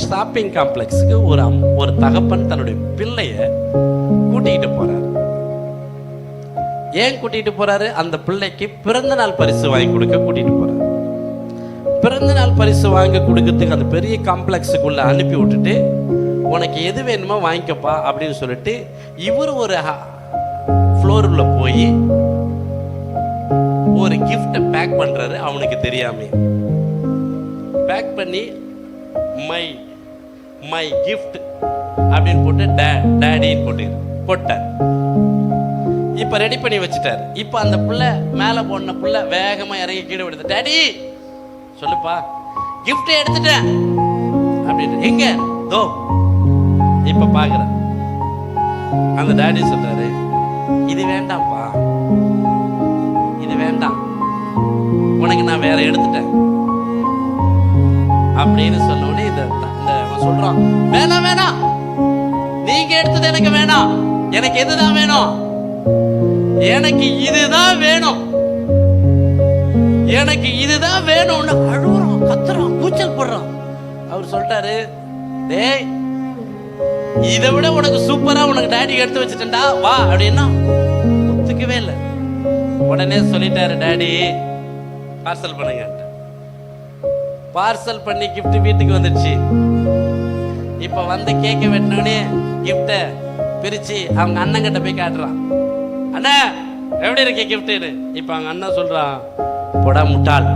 Shopping காம்ப்ளெக்ஸுக்கு ஒரு தகப்பன் தன்னுடைய பிள்ளைய கூட்டிகிட்டு போறாரு. ஏன் கூட்டிகிட்டு போறாரு? அந்த பிள்ளைக்கு பிறந்த நாள் பரிசு வாங்கி கொடுக்க கூட்டிகிட்டு போறாரு. பிறந்த நாள் பரிசு வாங்கி கொடுக்கறதுக்கு அந்த பெரிய காம்ப்ளெக்ஸுக்குள்ள அனுப்பி விட்டுட்டு, உனக்கு எது வேணுமோ வாங்கிக்கப்பா அப்படின்னு சொல்லிட்டு இவர் ஒரு ஃப்ளோருள்ள போய் ஒரு கிஃப்டை பேக் பண்றாரு. அவனுக்கு தெரியாம பேக் பண்ணி மை மை கிஃப்ட் அப்படின்னு போட்டு டேடின்னு போட்டார். இப்ப ரெடி பண்ணி வச்சுட்டார். இப்ப அந்த புள்ள மேல போன புள்ள வேகமா இறங்கி கீழே விடுது. டேடி சொல்லுப்பா, கிஃப்ட் எடுத்துட்டேன் அப்படின்னு. எங்க? தோ இப்ப பாக்குற. அந்த டாடி சொல்றாரு, இது வேண்டாம்ப்பா, இது வேண்டாம், உனக்கு நான் வேற எடுத்துட்டேன் அப்படின்னு சொன்னோடனே இந்த சொல்றான், வேணாம் வேணாம், நீங்க எடுத்தது எனக்கு வேணாம், எனக்கு எதுதான் வேணும்? எனக்கு இதுதான் வேணும், எனக்கு இதுதான் வேணும்னு அழுகுறான், கத்துறான், கூச்சல் போடுறான். அவர் சொல்லிட்டாரு, டேய் இதை விட உனக்கு சூப்பரா உனக்கு டாடி எடுத்து வச்சுட்டா வா அப்படின்னா ஒத்துக்கவே இல்லை. உடனே சொல்லிட்டாரு, டாடி பார்சல் பண்ணுங்க. பார்சல் பண்ணி கிஃப்ட் வீட்டுக்கு வந்துடுச்சு. இப்ப வந்து கேக்க வெட்டினோடனே கிஃப்ட பிரிச்சு அவங்க அண்ணன் கிட்ட போய் காட்டுறான். அண்ணா எப்படி இருக்க கிஃப்ட்னு. இப்ப அவங்க அண்ணன் சொல்றான், போடா முட்டாள்,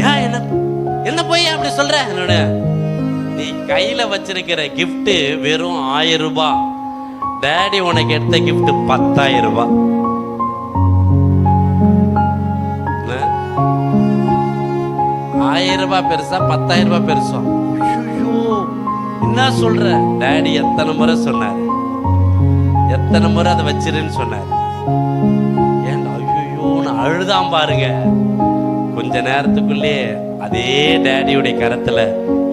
ஏன் என்ன போய் அப்படி சொல்ற? என்னோட நீ கையில வச்சிருக்கிற கிஃப்ட் வெறும் 1000 ரூபாய், டாடி உனக்கு எடுத்த கிஃப்ட் 10,000 ரூபாய். 1000 ரூபாய் பெருசா 10,000 ரூபாய் பெருசா? என்ன சொல்ற? டாடி எத்தனை முறை சொன்னாரு, எத்தனை முறை அதை வச்சிருன்னு சொன்னாரு. ஏன் ஐயோன்னு அழுதான் பாருங்க. கொஞ்ச நேரத்துக்குள்ளே அதே டாடியுடைய கரத்துல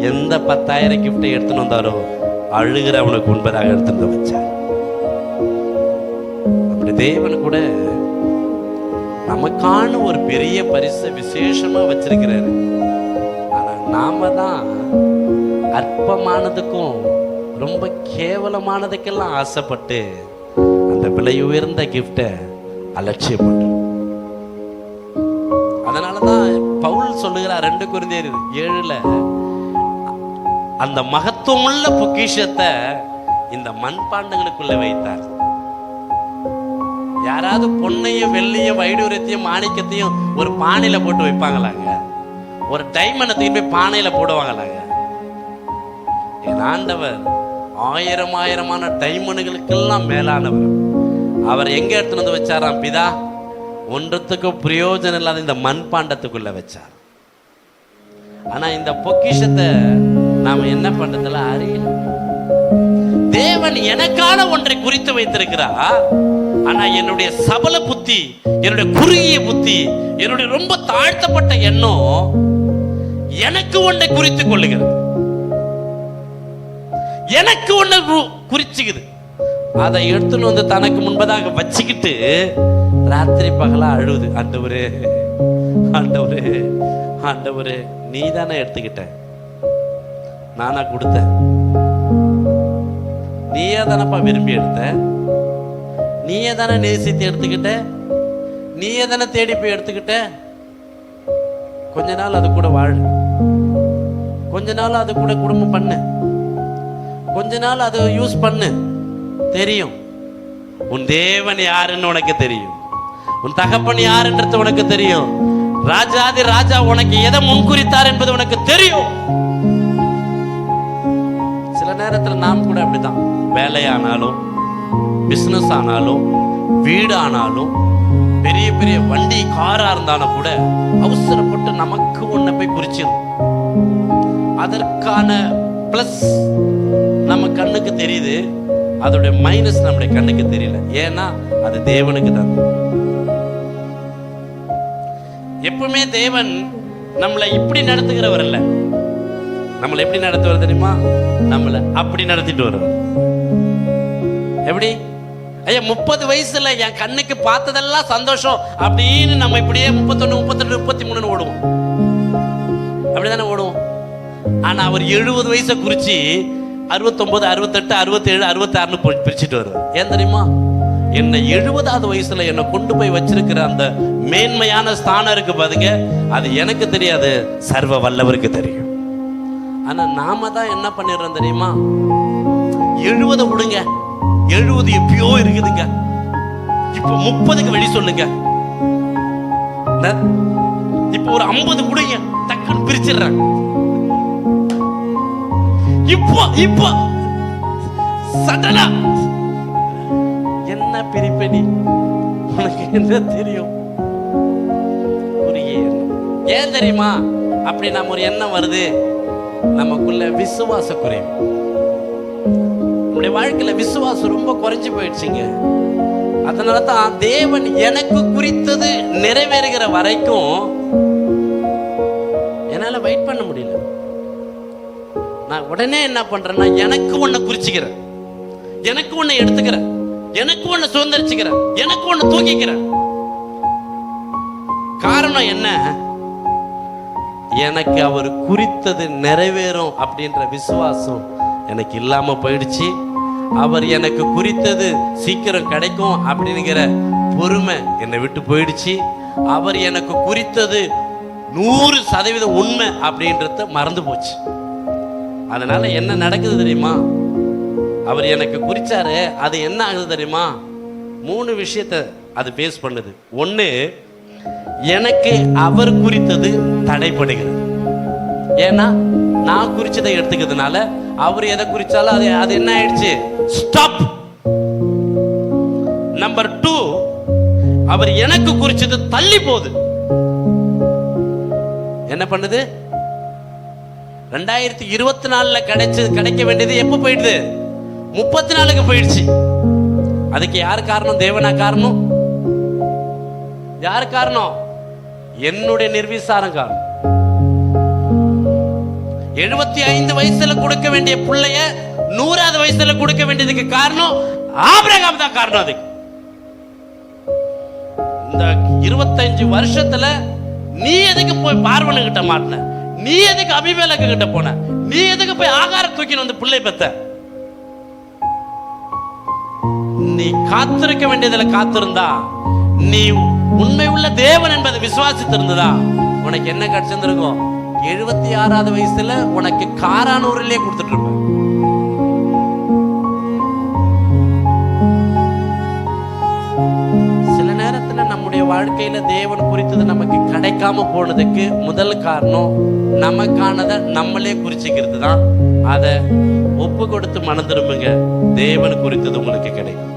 எந்த 10,000 கிஃப்டை எடுத்துன்னு வந்தாரோ அழுகிற அவனுக்கு உண்பதாக எடுத்துட்டு வச்சார். அப்படி தேவன் கூட நமக்கான ஒரு பெரிய பரிசு விசேஷமா வச்சிருக்கிறாரு. ஆனா நாம தான் அற்பமானதுக்கும் ரொம்ப கேவலமானதுக்கெல்லாம் ஆசைப்பட்டு அந்த விலை உயர்ந்த கிஃப்டை அலட்சியப்பட்டோம். அதனாலதான் பவுல் சொல்லுகிறார் 2 கொரிந்தியர் 7 அந்த மகத்துவமுள்ள பொக்கிஷத்தை இந்த மண்பாண்டங்களுக்குள்ள வைத்தார். யாராவது பொன்னையும் வெள்ளியும் வைடூரியத்தையும் மாணிக்கத்தையும் ஒரு பானையில போட்டு வைப்பாங்களாங்க? ஒரு டைமண்டத்தையும் போய் பானையில போடுவாங்களாங்க? என் ஆண்டவர் 1000 டைமண்டுகளுக்கெல்லாம் மேலானவர். அவர் எங்க எடுத்துன்னு வந்து வச்சாராம்? பிதா ஒன்றத்துக்கும் பிரயோஜனம் இல்லாத இந்த மண்பாண்டத்துக்குள்ள வச்சார். ஆனா இந்த பொக்கிஷத்தை நாம என்ன பண்றதுல அறியல. தேவன் எனக்கான ஒன்றை குறித்து வைத்திருக்கிறார். ஆனா என்னுடைய சபல புத்தி, என்னுடைய குறுகிய புத்தி, என்னுடைய ரொம்ப தாழ்த்தப்பட்ட எண்ணம் எனக்கு ஒன்றை குறித்து கொள்ளுகிறது, எனக்கு ஒன்றை குறிச்சுக்குது. அதை எடுத்துன்னு வந்து தனக்கு முன்பதாக வச்சுக்கிட்டு ராத்திரி பகலா அழுவுது. ஆண்டவரே ஆண்டவரே ஆண்டவரே, நீ தானே எடுத்துக்கிட்ட, நானா கொடுத்தேன், நீயே தானப்பா விரும்பி எடுத்த, நீயே தானே நேசித்து எடுத்துக்கிட்ட, நீயே தானே தேடி போய் எடுத்துக்கிட்ட. கொஞ்ச நாள் அது கூட வாழ, கொஞ்ச நாள் அது கூட குடும்பம் பண்ணு, கொஞ்ச நாள் அதை யூஸ் பண்ணு. தெரியும் உன் தேவன் யாருன்னு உனக்கு தெரியும், உன் தகப்பன் யாருன்றது உனக்கு தெரியும், ராஜாதி ராஜா உனக்கு எதை முன்குறித்தார் என்பது உனக்கு தெரியும். சில நேரத்தில் நாம் கூட அப்படிதான், வேலையானாலும் பிசினஸ் ஆனாலும் வீடு ஆனாலும் பெரிய பெரிய வண்டி காரா இருந்தாலும் கூட அவசரப்பட்டு நமக்கு ஒன்ன போய் குறிச்சிடும். அதற்கான பிளஸ் நம்ம கண்ணுக்கு தெரியுது, அதோட மைனஸ் நம்முடைய கண்ணுக்கு தெரியல. ஏன்னா அது தேவனுக்கு தான். எப்பவுமே தேவன் நம்மளை இப்படி நடத்துகிறவர் இல்ல. நம்மளை எப்படி நடத்துவார் தெரியுமா? நம்மளை அப்படி நடத்திட்டு வருவார். எப்படி? ஐயா 30 வயசுல என் கண்ணுக்கு பார்த்ததெல்லாம் சந்தோஷம் அப்படின்னு நம்ம இப்படியே 31, 32, 33 ஓடுவோம். அப்படிதானே ஓடுவோம். ஆனா அவர் 70 வயசை குறிச்சு 69, 68, 67, 66 பிரிச்சுட்டு வருவார். ஏன் தெரியுமா? என்னை 70வது வயசுல என்னை கொண்டு போய் வச்சிருக்கிற அந்த மேன்மையான ஸ்தானம் இருக்கு பாருங்க, அது எனக்கு தெரியாது, சர்வ வல்லவருக்கு தெரியும். ஆனா நாம தான் என்ன பண்ணிடுறோம் தெரியுமா? 70 விடுங்க, 70 எப்பயோ இருக்குதுங்க, இப்ப 30க்கு வழி சொல்லுங்க, இப்ப ஒரு 50 கொடுங்க, டக்குன்னு பிரிச்சிடுறேன். இப்போ சடனா என்ன பிரிப்படி உனக்கு என்ன தெரியும்? ஏன் தெரியுமா அப்படி நம்ம ஒரு எண்ணம் வருது? நமக்குள்ள விசுவாச குறைவு. நம்முடைய வாழ்க்கையில விசுவாசம் ரொம்ப குறைஞ்சு போயிடுச்சுங்க. அதனாலதான் தேவன் எனக்கு குறித்தது நிறைவேறுகிற வரைக்கும் என்னால வெயிட் பண்ண முடியல. நான் உடனே என்ன பண்றேன்னா, எனக்கு ஒண்ணு குறிச்சுக்கிறேன், எனக்கு ஒண்ணு எடுத்துக்கிறேன், எனக்கு ஒண்ணு சுதந்திரிச்சுக்கிறேன், எனக்கு ஒண்ணு தூக்கிக்கிறேன். காரணம் என்ன? எனக்கு அவர் குறித்தது நிறைவேறும் அப்படின்ற விசுவாசம் எனக்கு இல்லாம போயிடுச்சு. அவர் எனக்கு குறித்தது சீக்கிரம் கிடைக்கும் அப்படிங்கிற பொறுமை என்னை விட்டு போயிடுச்சு. அவர் எனக்கு குறித்தது 100% உண்மை அப்படின்றத மறந்து போச்சு. அதனால என்ன நடக்குது தெரியுமா? அவர் எனக்கு குறிச்சாரு, அது என்ன ஆகுது தெரியுமா? 3 விஷயத்தை அது பேஸ் பண்ணுது. ஒண்ணு, எனக்கு அவர் குறித்தது தடைப்படுகிறது. ஏன்னா நான் குறிச்சதை எடுத்துக்கிறதுனால அவர் எதை குறிச்சாலும் அது என்ன ஆயிடுச்சு? ஸ்டாப். நம்பர் 2, அவர் எனக்கு குறிச்சது தள்ளி போகுது. என்ன பண்ணுது? 2024 கிடைக்க வேண்டியது எப்ப போயிடுது? 34க்கு போயிடுச்சு. அதுக்கு யார் காரணம்? தேவனா காரணம்? யார் காரணம்? என்னுடைய நிர்விசாரம் காரணம். 75 வயசுல கொடுக்க வேண்டிய பிள்ளைய 100வது வயசுல கொடுக்க வேண்டியதுக்கு காரணம் ஆபிரகாம் தான் காரணம். அதுக்கு இந்த 25 வருஷத்துல நீ எதுக்கு போய் பார்வனு கிட்ட மாட்டின? நீ எதுக்கு அபிமெலேக்கு கிட்ட போன? நீ எதுக்கு போய் ஆகாரம் தூக்கின்னு வந்து பிள்ளை பெத்த? நீ காத்திருக்க வேண்டியதுல காத்திருந்தா, நீ உண்மை உள்ள தேவன் என்பதை விசுவாசித்திருந்ததா, உனக்கு என்ன கிடைச்சிருந்திருக்கும்? 76வது வயசுல உனக்கு காரானூரிலே கொடுத்துட்டு இருப்ப. சில நேரத்துல நம்முடைய வாழ்க்கையில தேவன் குறித்தது நமக்கு கிடைக்காம போனதுக்கு முதல் காரணம், நமக்கானதை நம்மளே குறிச்சுக்கிறது தான். அதை ஒப்பு கொடுத்து மனம் திரும்புங்க, தேவன் குறித்தது உங்களுக்கு கிடைக்கும்.